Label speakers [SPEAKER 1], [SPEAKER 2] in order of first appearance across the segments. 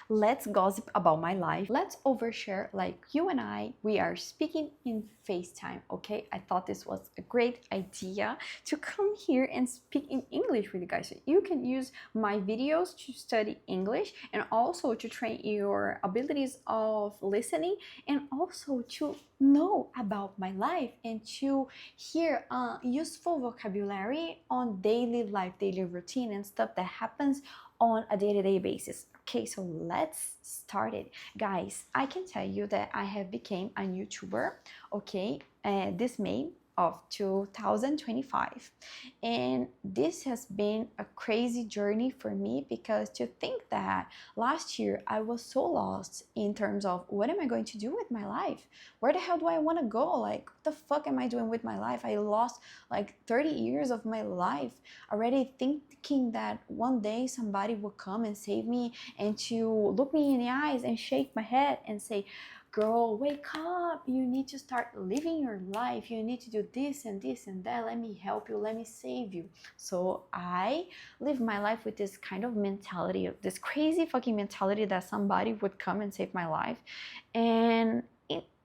[SPEAKER 1] let's gossip about my life. Let's overshare like you and we are speaking in FaceTime, okay? I thought this was a great idea to come here and speak in English with you guys. So you can use my videos to study English and also to train your abilities of listening and also to know about my life and to hear useful vocabulary on daily life, daily routine and stuff that happens on a day-to-day basis. Okay, so let's start it. Guys, I can tell you that I have become a YouTuber, okay, this May of 2025, and this has been a crazy journey for me because to think that last year I was so lost in terms of what am I going to do with my life, where the hell do I want to go, like what the fuck am I doing with my life? I lost like 30 years of my life already thinking that one day somebody will come and save me and to look me in the eyes and shake my head and say, girl, wake up, you need to start living your life, you need to do this and this and that, let me help you, let me save you. So I live my life with this kind of mentality, this crazy fucking mentality that somebody would come and save my life. And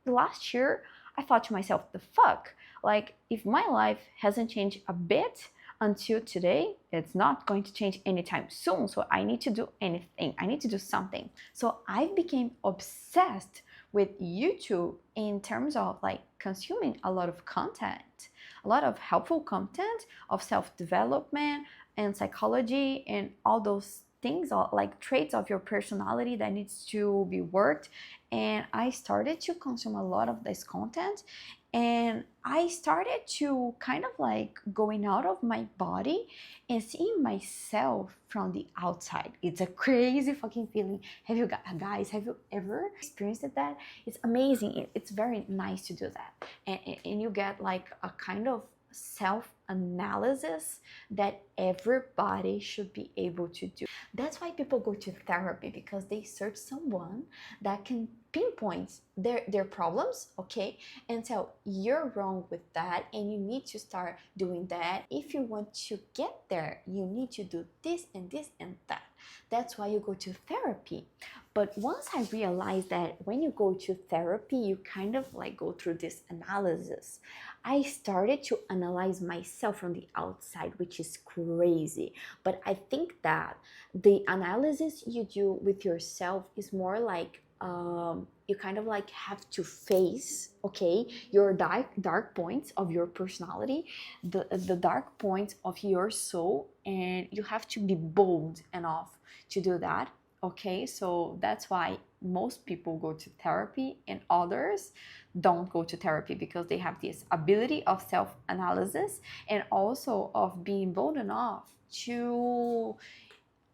[SPEAKER 1] last year I thought to myself, the fuck, like if my life hasn't changed a bit until today, it's not going to change anytime soon. So I need to do anything, I need to do something. So I became obsessed with YouTube in terms of like consuming a lot of content, a lot of helpful content of self-development and psychology and all those things, like traits of your personality that needs to be worked. And I started to consume a lot of this content, and I started to kind of like going out of my body and seeing myself from the outside. It's a crazy fucking feeling. Have you guys, have you ever experienced that? It's amazing. It's very nice to do that. And you get like a kind of self-analysis that everybody should be able to do. That's why people go to therapy, because they search someone that can pinpoint their problems, okay, and tell you're wrong with that and you need to start doing that. If you want to get there, you need to do this and this and that. That's why you go to therapy. But once I realized that when you go to therapy, you kind of like go through this analysis, I started to analyze myself from the outside, which is crazy. But I think that the analysis you do with yourself is more like you kind of like have to face, okay, your dark points of your personality, the dark points of your soul, and you have to be bold enough to do that. Okay, so that's why most people go to therapy and others don't go to therapy, because they have this ability of self-analysis and also of being bold enough to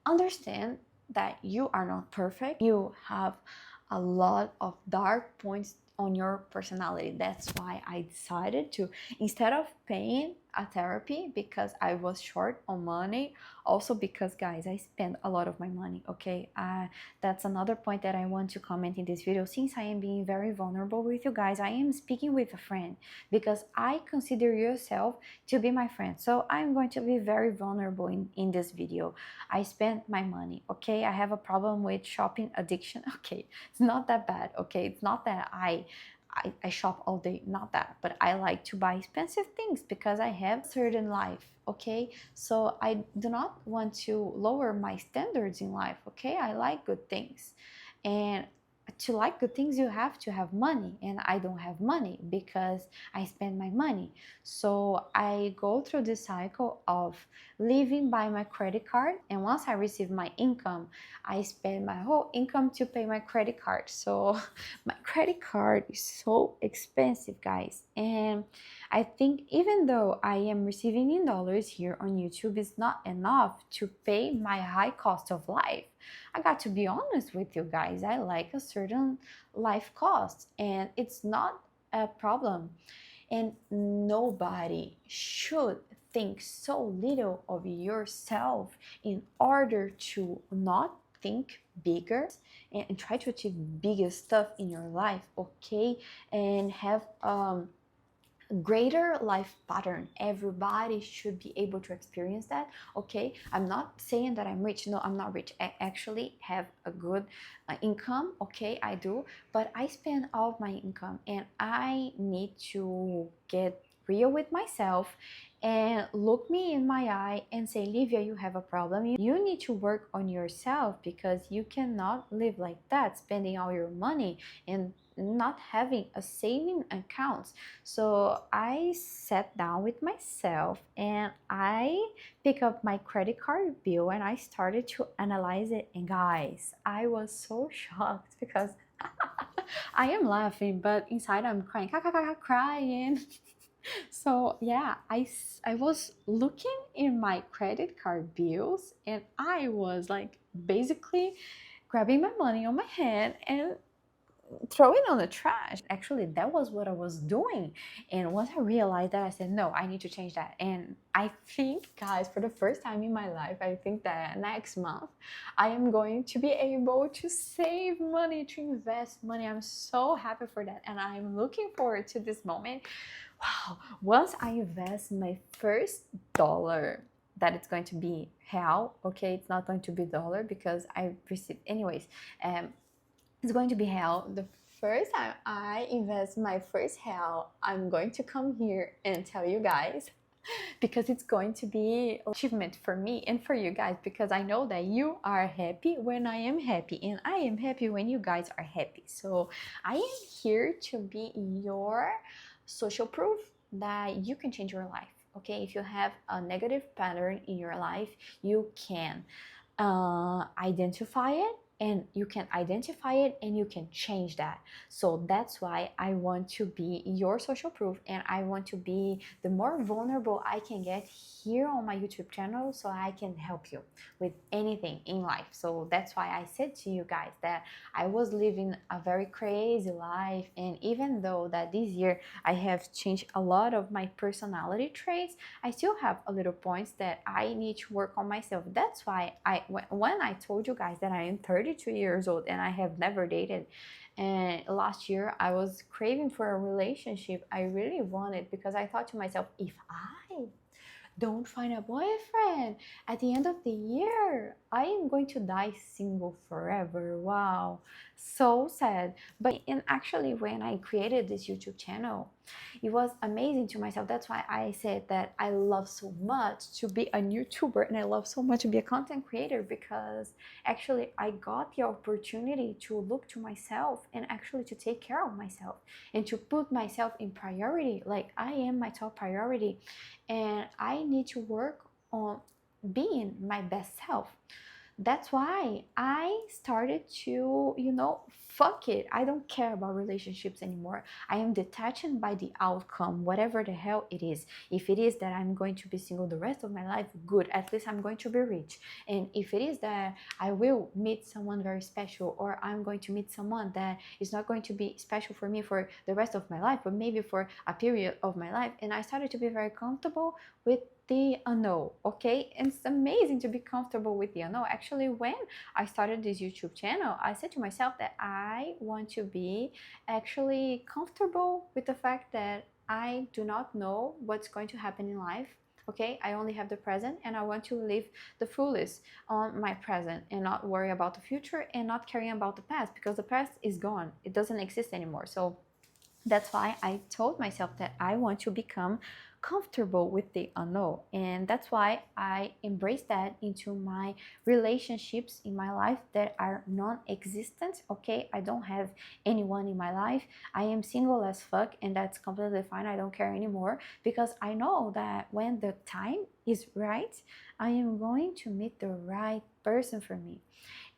[SPEAKER 1] understand that you are not perfect. You have a lot of dark points on your personality. That's why I decided to, instead of paying a therapy because I was short on money, also because guys, I spend a lot of my money, okay? That's another point that I want to comment in this video. Since I am being very vulnerable with you guys, I am speaking with a friend because I consider yourself to be my friend. So I'm going to be very vulnerable in this video. I spend my money, okay? I have a problem with shopping addiction, okay? It's not that bad, okay? It's not that I shop all day, not that, but I like to buy expensive things because I have a certain life, okay? So I do not want to lower my standards in life, okay? I like good things, and to like good things you have to have money, and I don't have money because I spend my money. So I go through this cycle of living by my credit card, and once I receive my income, I spend my whole income to pay my credit card. So my credit card is so expensive, guys, and I think even though I am receiving in dollars here on YouTube, it's not enough to pay my high cost of life. I got to be honest with you guys, I like a certain life cost, and it's not a problem. And nobody should think so little of yourself in order to not think bigger and try to achieve bigger stuff in your life, okay? And have greater life pattern. Everybody should be able to experience that. Okay, I'm not saying that I'm rich. No, I'm not rich. I actually have a good income. Okay, I do, but I spend all of my income, and I need to get real with myself and look me in my eye and say, Livia, you have a problem. You need to work on yourself, because you cannot live like that, spending all your money and not having a saving account. So I sat down with myself and I picked up my credit card bill and I started to analyze it. And guys, I was so shocked because I am laughing, but inside I'm crying, crying. So yeah, I was looking in my credit card bills and I was like basically grabbing my money on my hand and throw it on the trash. Actually, that was what I was doing. And once I realized that, I said, no, I need to change that. And I think, guys, for the first time in my life, I think that next month I am going to be able to save money, to invest money. I'm so happy for that. And I'm looking forward to this moment. Wow, once I invest my first dollar, that it's going to be real, okay, it's not going to be dollar because I received anyways. It's going to be hell. The first time I invest my first hell, I'm going to come here and tell you guys, because it's going to be an achievement for me and for you guys, because I know that you are happy when I am happy and I am happy when you guys are happy. So I am here to be your social proof that you can change your life. Okay, if you have a negative pattern in your life, you can identify it, and you can identify it and you can change that. So that's why I want to be your social proof, and I want to be the more vulnerable I can get here on my YouTube channel, so I can help you with anything in life. So that's why I said to you guys that I was living a very crazy life, and even though that this year I have changed a lot of my personality traits, I still have a little points that I need to work on myself. That's why when I told you guys that I am 32 years old and I have never dated, and last year I was craving for a relationship, I really wanted, because I thought to myself, if I don't find a boyfriend at the end of the year, I am going to die single forever. Wow, so sad. But and actually, when I created this YouTube channel, it was amazing to myself. That's why I said that I love so much to be a YouTuber and I love so much to be a content creator, because actually I got the opportunity to look to myself and actually to take care of myself and to put myself in priority. Like, I am my top priority, and I need to work on being my best self. That's why I started to, fuck it. I don't care about relationships anymore. I am detached by the outcome, whatever the hell it is. If it is that I'm going to be single the rest of my life, good. At least I'm going to be rich. And if it is that I will meet someone very special, or I'm going to meet someone that is not going to be special for me for the rest of my life, but maybe for a period of my life. And I started to be very comfortable with the unknown. Okay, and it's amazing to be comfortable with the unknown. Actually, when I started this YouTube channel, I said to myself that I want to be actually comfortable with the fact that I do not know what's going to happen in life. Okay, I only have the present, and I want to live the fullest on my present and not worry about the future and not caring about the past, because the past is gone, it doesn't exist anymore. So that's why I told myself that I want to become comfortable with the unknown. And that's why I embrace that into my relationships in my life that are non-existent. Okay, I don't have anyone in my life. I am single as fuck, and that's completely fine. I don't care anymore, because I know that when the time is right, I am going to meet the right person for me.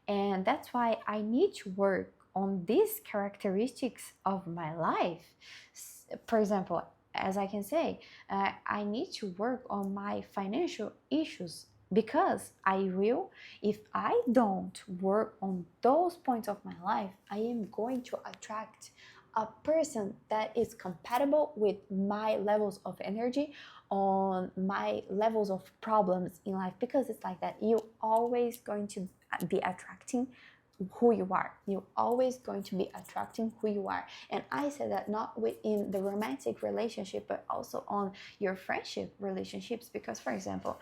[SPEAKER 1] And that's why I need to work on these characteristics of my life. For example, as I can say, I need to work on my financial issues, because I will, if I don't work on those points of my life, I am going to attract a person that is compatible with my levels of energy, on my levels of problems in life, because it's like that. You always going to be attracting who you are. You're always going to be attracting who you are. And I said that not within the romantic relationship, but also on your friendship relationships. Because, for example,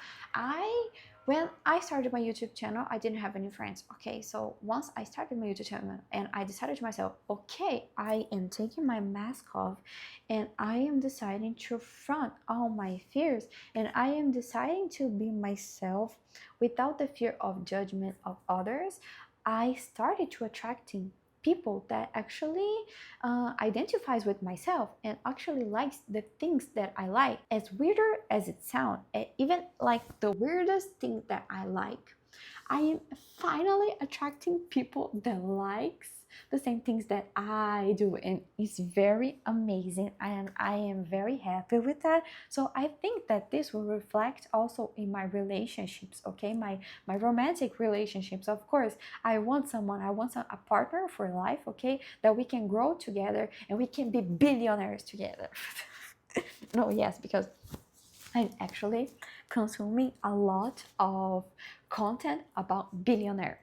[SPEAKER 1] when I started my YouTube channel, I didn't have any friends. Okay, so once I started my YouTube channel and I decided to myself, okay, I am taking my mask off and I am deciding to front all my fears and I am deciding to be myself without the fear of judgment of others. I started to attracting people that actually identifies with myself and actually likes the things that I like. As weirder as it sounds, even like the weirdest thing that I like, I am finally attracting people that likes the same things that I do, and it's very amazing and I am very happy with that. So I think that this will reflect also in my relationships, okay, my romantic relationships. Of course, I want a partner for life, okay, that we can grow together and we can be billionaires together. No, yes, because I'm actually consuming a lot of content about billionaire.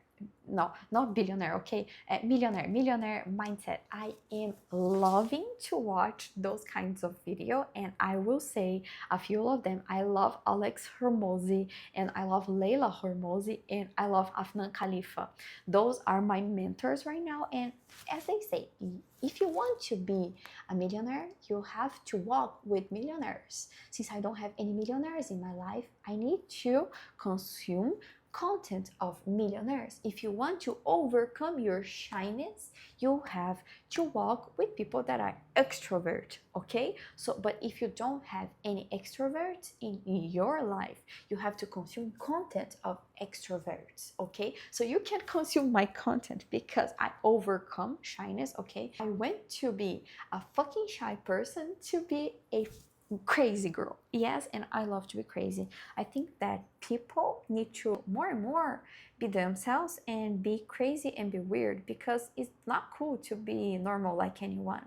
[SPEAKER 1] No, not billionaire, okay? Millionaire mindset. I am loving to watch those kinds of video, and I will say a few of them. I love Alex Hormozi, and I love Leila Hormozi, and I love Afnan Khalifa. Those are my mentors right now, and as they say, if you want to be a millionaire, you have to walk with millionaires. Since I don't have any millionaires in my life, I need to consume content of millionaires. If you want to overcome your shyness, you have to walk with people that are extrovert, okay? So, but if you don't have any extroverts in your life, you have to consume content of extroverts, okay? So you can consume my content because I overcome shyness, okay? I went to be a fucking shy person to be a crazy girl. Yes, and I love to be crazy. I think that people need to more and more be themselves and be crazy and be weird, because it's not cool to be normal like anyone.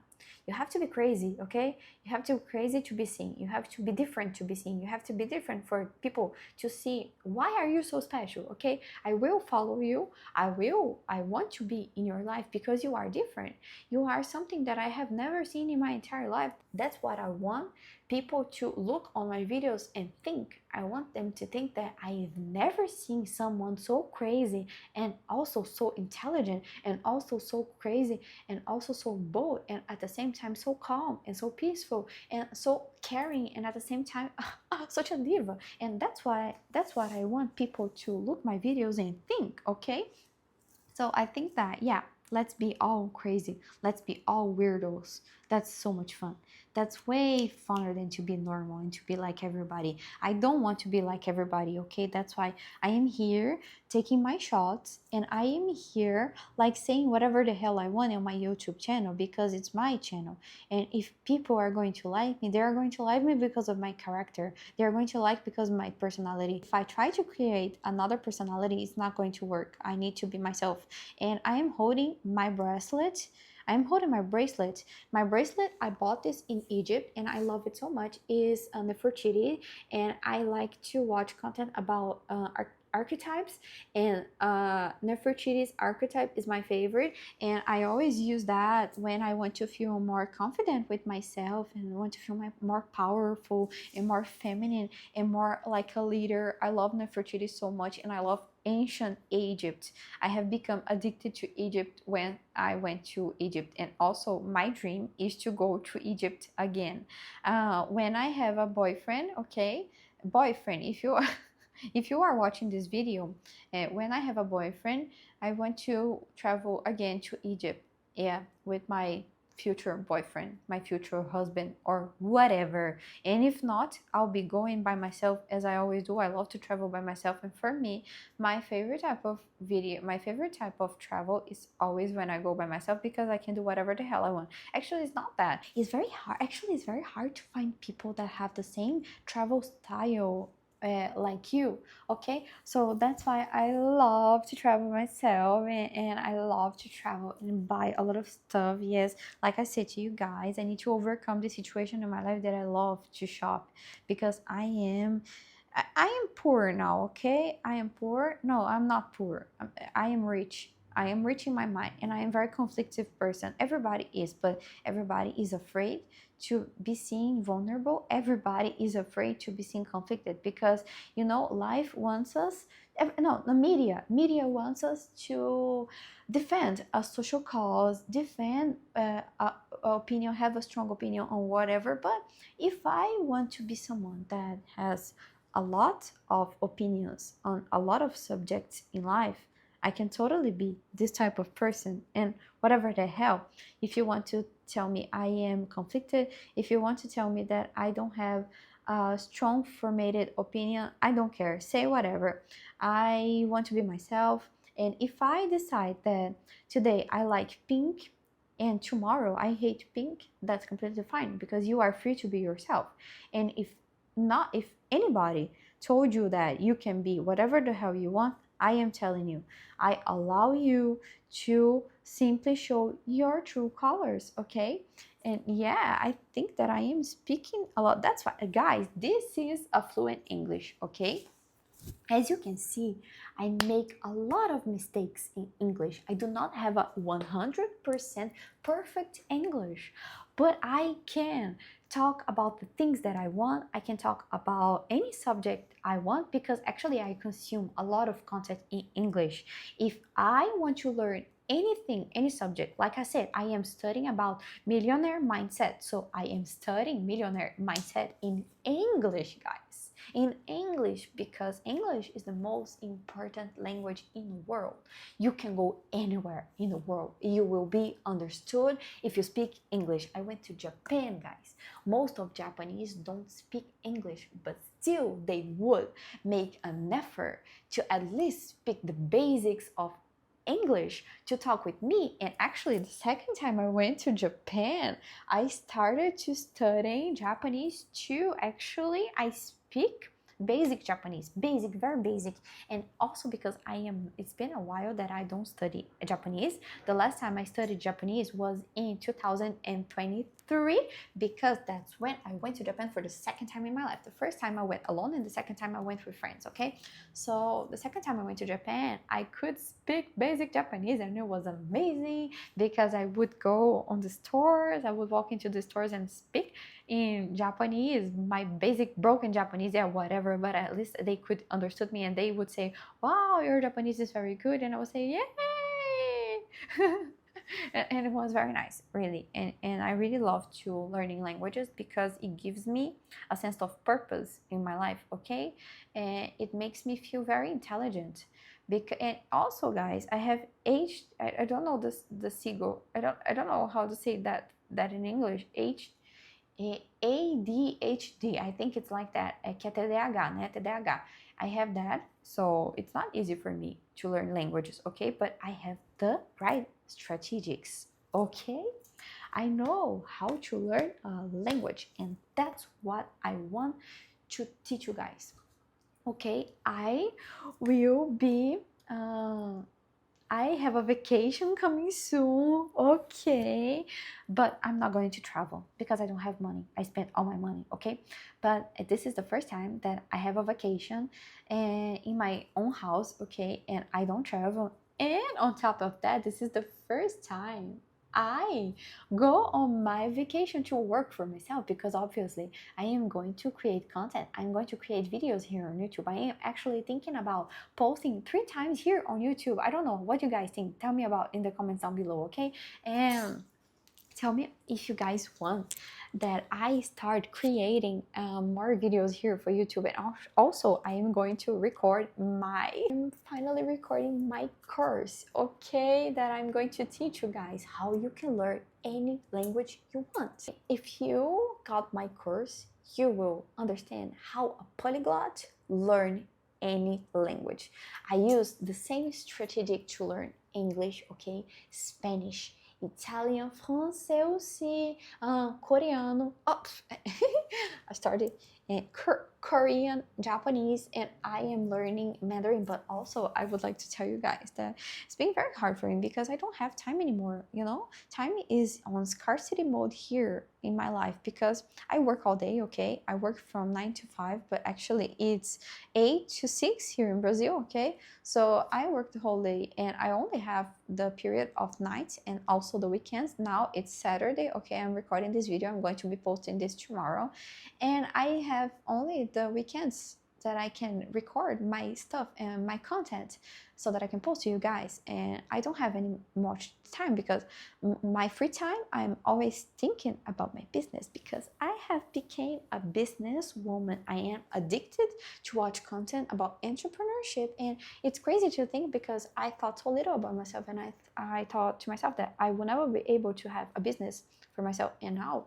[SPEAKER 1] You have to be crazy, okay? You have to be crazy to be seen. You have to be different to be seen. You have to be different for people to see why are you so special, okay? I will follow you. I want to be in your life because you are different. You are something that I have never seen in my entire life. That's what I want people to look on my videos and think. I want them to think that I've never seen someone so crazy and also so intelligent and also so crazy and also so bold and at the same time so calm and so peaceful and so caring and at the same time such a diva. And that's what I want people to look my videos and think, okay? So I think that, yeah, let's be all crazy. Let's be all weirdos. That's so much fun. That's way funner than to be normal and to be like everybody. I don't want to be like everybody, okay? That's why I am here taking my shots and I am here like saying whatever the hell I want on my YouTube channel because it's my channel. And if people are going to like me, they are going to like me because of my character. They are going to like because of my personality. If I try to create another personality, it's not going to work. I need to be myself. And I am holding my bracelet. I'm holding my bracelet. My bracelet, I bought this in Egypt and I love it so much. Is Nefertiti, and I like to watch content about archetypes, and Nefertiti's archetype is my favorite, and I always use that when I want to feel more confident with myself and want to feel more powerful and more feminine and more like a leader. I love Nefertiti so much, and I love ancient Egypt. I have become addicted to Egypt when I went to Egypt, and also my dream is to go to Egypt again. When I have a boyfriend, okay, boyfriend, if you are if you are watching this video, when I have a boyfriend, I want to travel again to Egypt, yeah, with my future boyfriend, my future husband, or whatever. And if not, I'll be going by myself, as I always do. I love to travel by myself, and for me, my favorite type of travel is always when I go by myself, because I can do whatever the hell I want. Actually, it's not that. It's very hard. Actually, it's very hard to find people that have the same travel style like you, okay? So that's why I love to travel myself, and I love to travel and buy a lot of stuff. Yes, like I said to you guys, I need to overcome the situation in my life that I love to shop, because I am poor now, okay? I am poor. No, I'm not poor. I am rich. I am reaching my mind, and I am a very conflictive person. Everybody is, but everybody is afraid to be seen vulnerable. Everybody is afraid to be seen conflicted, because life wants us, no, the media wants us to defend a social cause, defend a opinion, have a strong opinion on whatever. But if I want to be someone that has a lot of opinions on a lot of subjects in life, I can totally be this type of person. And whatever the hell, if you want to tell me I am conflicted, if you want to tell me that I don't have a strong formatted opinion, I don't care. Say whatever. I want to be myself. And if I decide that today I like pink and tomorrow I hate pink, that's completely fine, because you are free to be yourself. And if anybody told you that you can be whatever the hell you want, I am telling you, I allow you to simply show your true colors, okay? And yeah, I think that I am speaking a lot. That's why, guys, this is a fluent English, okay? As you can see, I make a lot of mistakes in English. I do not have a 100% perfect English, but I can talk about the things that I want. I can talk about any subject I want, because actually I consume a lot of content in English. If I want to learn anything, any subject, like I said, I am studying about millionaire mindset. So I am studying millionaire mindset in English, guys. In English, because English is the most important language in the world. You can go anywhere in the world, you will be understood if you speak English. I went to Japan, guys. Most of Japanese don't speak English, but still they would make an effort to at least speak the basics of English to talk with me. And actually, the second time I went to Japan, I started to study Japanese too. Actually, I speak basic Japanese, basic, very basic. And also because it's been a while that I don't study Japanese. The last time I studied Japanese was in 2023, because that's when I went to Japan for the second time in my life. The first time I went alone, and the second time I went with friends, okay? So the second time I went to Japan, I could speak basic Japanese, and it was amazing, because I would go on the stores, I would walk into the stores and speak in Japanese, my basic broken Japanese, yeah, whatever, but at least they could understood me, and they would say, wow, your Japanese is very good, and I would say, yay. And it was very nice, really. And I really love to learning languages, because it gives me a sense of purpose in my life, okay? And it makes me feel very intelligent. And also, guys, I have I don't know the seagull, I don't know how to say that in English. ADHD, I think it's like that. Que é TDAH, né? TDAH. I have that, so it's not easy for me to learn languages, okay? But I have the right strategies, okay? I know how to learn a language, and that's what I want to teach you guys, okay? I will be I have a vacation coming soon, okay? But I'm not going to travel because I don't have money. I spent all my money, okay? But this is the first time that I have a vacation in my own house, okay? And I don't travel. And on top of that, this is the first time I go on my vacation to work for myself, because obviously I am going to create content. I'm going to create videos here on YouTube. I am actually thinking about posting 3 times here on YouTube. I don't know what you guys think. Tell me about in the comments down below, okay? And tell me if you guys want that I start creating more videos here for YouTube. And also, I am going to I'm finally recording my course, okay? That I'm going to teach you guys how you can learn any language you want. If you got my course, you will understand how a polyglot learn any language. I use the same strategy to learn English, okay? Spanish, Italian, francês aussi, coreano. Oh, I started and Korean, Japanese, and I am learning Mandarin. But also, I would like to tell you guys that it's been very hard for me because I don't have time anymore. You know, time is on scarcity mode here in my life because I work all day. Okay, I work from 9 to 5, but actually it's 8 to 6 here in Brazil. Okay, so I work the whole day and I only have the period of nights and also the weekends. Now it's Saturday. Okay, I'm recording this video. I'm going to be posting this tomorrow, and I have only the weekends that I can record my stuff and my content so that I can post to you guys. And I don't have any much time because my free time, I'm always thinking about my business because I have become a business woman. I am addicted to watch content about entrepreneurship, and it's crazy to think because I thought so little about myself, and I thought to myself that I would never be able to have a business for myself. And now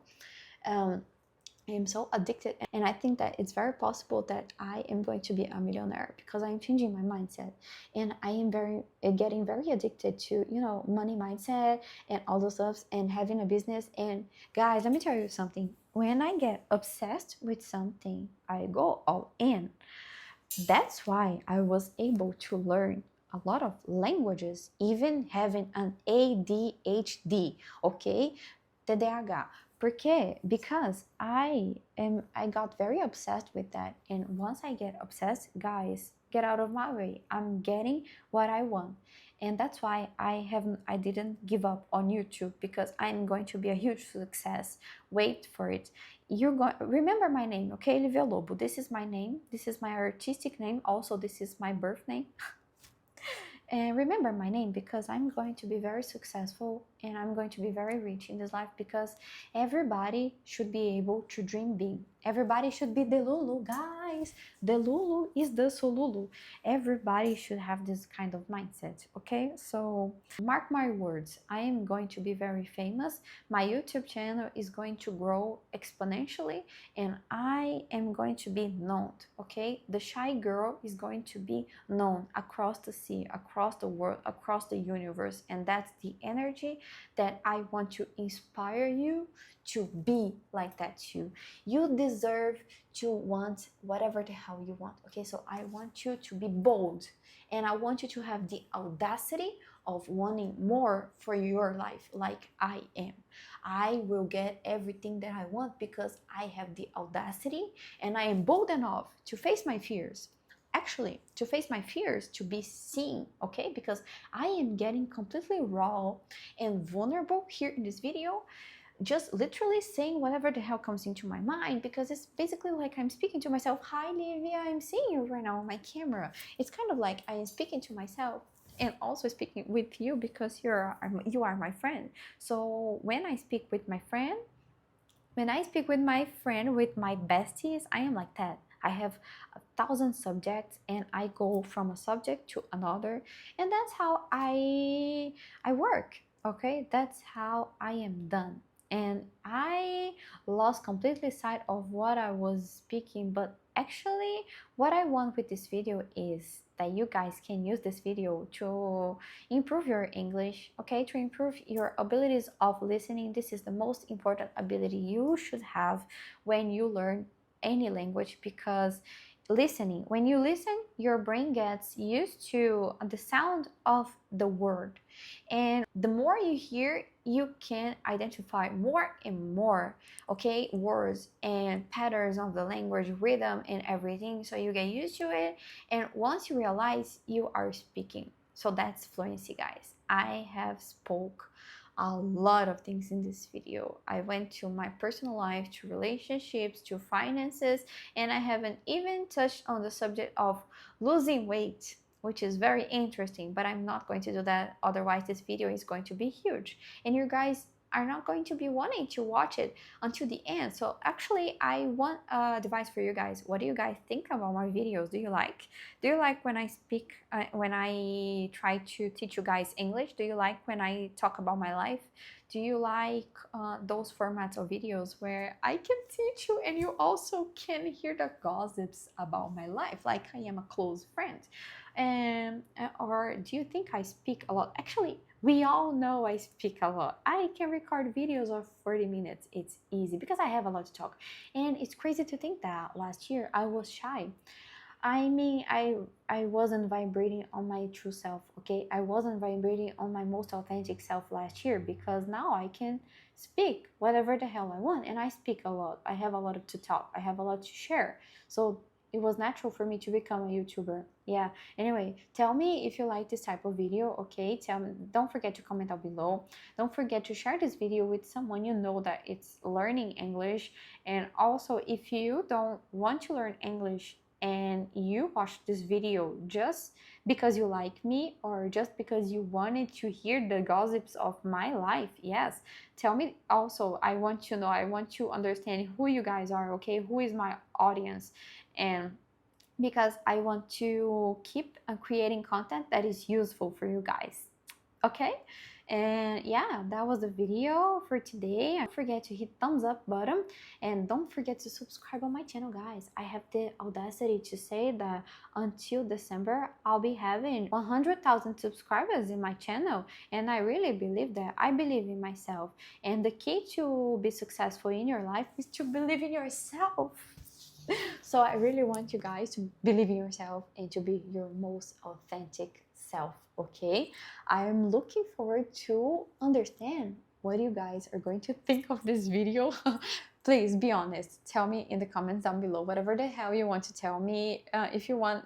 [SPEAKER 1] I am so addicted, and I think that it's very possible that I am going to be a millionaire because I'm changing my mindset, and I am getting very addicted to money mindset and all those stuff and having a business. And guys, let me tell you something. When I get obsessed with something, I go all in. That's why I was able to learn a lot of languages, even having an ADHD, okay? TDAH. Por quê? Because I got very obsessed with that. And once I get obsessed, guys, get out of my way. I'm getting what I want. And that's why I didn't give up on YouTube because I'm going to be a huge success. Wait for it. Remember my name, okay? Olivia Lobo. This is my name. This is my artistic name. Also, this is my birth name. And remember my name because I'm going to be very successful and I'm going to be very rich in this life because everybody should be able to dream big. Everybody should be Delulu, guys. Delulu is the Solulu. Everybody should have this kind of mindset, okay? So mark my words, I am going to be very famous. My YouTube channel is going to grow exponentially and I am going to be known, okay? The shy girl is going to be known across the sea, across the world, across the universe, and that's the energy that I want to inspire you to be like that too. You deserve to want whatever the hell you want, okay? So I want you to be bold and I want you to have the audacity of wanting more for your life like I am. I will get everything that I want because I have the audacity and I am bold enough to face my fears. Actually, to face my fears, to be seen, okay? Because I am getting completely raw and vulnerable here in this video, just literally saying whatever the hell comes into my mind because it's basically like I'm speaking to myself. Hi, Livia, I'm seeing you right now on my camera. It's kind of like I am speaking to myself and also speaking with you because you are my friend. So when I speak with my friend, with my besties, I am like that. I have 1,000 subjects and I go from a subject to another, and that's how I work, okay? That's how I am done. And I lost completely sight of what I was speaking, but actually what I want with this video is that you guys can use this video to improve your English, okay? To improve your abilities of listening. This is the most important ability you should have when you learn any language because listening, when you listen, your brain gets used to the sound of the word, and the more you hear, you can identify more and more, okay, words and patterns of the language, rhythm and everything, so you get used to it, and once you realize, you are speaking. So that's fluency, guys. I have spoke a lot of things in this video. I went to my personal life, to relationships, to finances, and I haven't even touched on the subject of losing weight, which is very interesting, but I'm not going to do that. Otherwise, this video is going to be huge and you guys are not going to be wanting to watch it until the end. So actually, I want advice for you guys. What do you guys think about my videos? Do you like when I speak, when I try to teach you guys English? Do you like when I talk about my life? Do you like those formats of videos where I can teach you and you also can hear the gossips about my life, like I am a close friend? And or do you think I speak a lot? Actually, We all know I speak a lot. I can record videos of 40 minutes. It's easy because I have a lot to talk. And it's crazy to think that last year I was shy. I mean, I wasn't vibrating on my true self, okay? I wasn't vibrating on my most authentic self last year because now I can speak whatever the hell I want, and I speak a lot. I have a lot to talk. I have a lot to share. So it was natural for me to become a YouTuber. Yeah. Anyway, tell me if you like this type of video, okay? Tell me. Don't forget to comment down below. Don't forget to share this video with someone you know that it's learning English. And also, if you don't want to learn English and you watched this video just because you like me or just because you wanted to hear the gossips of my life, yes, tell me also. I want to know, I want to understand who you guys are, okay? Who is my audience? And because I want to keep creating content that is useful for you guys, okay? And yeah, that was the video for today. Don't forget to hit thumbs up button and don't forget to subscribe on my channel, guys. I have the audacity to say that until December I'll be having 100,000 subscribers in my channel, and I really believe that. I believe in myself, and the key to be successful in your life is to believe in yourself. So I really want you guys to believe in yourself and to be your most authentic self, okay? I am looking forward to understand what you guys are going to think of this video. Please be honest. Tell me in the comments down below whatever the hell you want to tell me. If you want,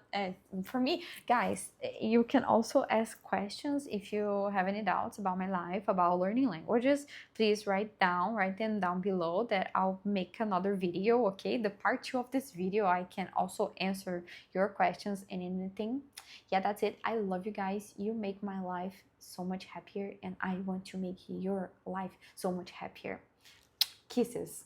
[SPEAKER 1] for me, guys, you can also ask questions if you have any doubts about my life, about learning languages. Please write them down below that I'll make another video, okay? The part 2 of this video, I can also answer your questions and anything. Yeah, that's it. I love you guys. You make my life so much happier, and I want to make your life so much happier. Kisses.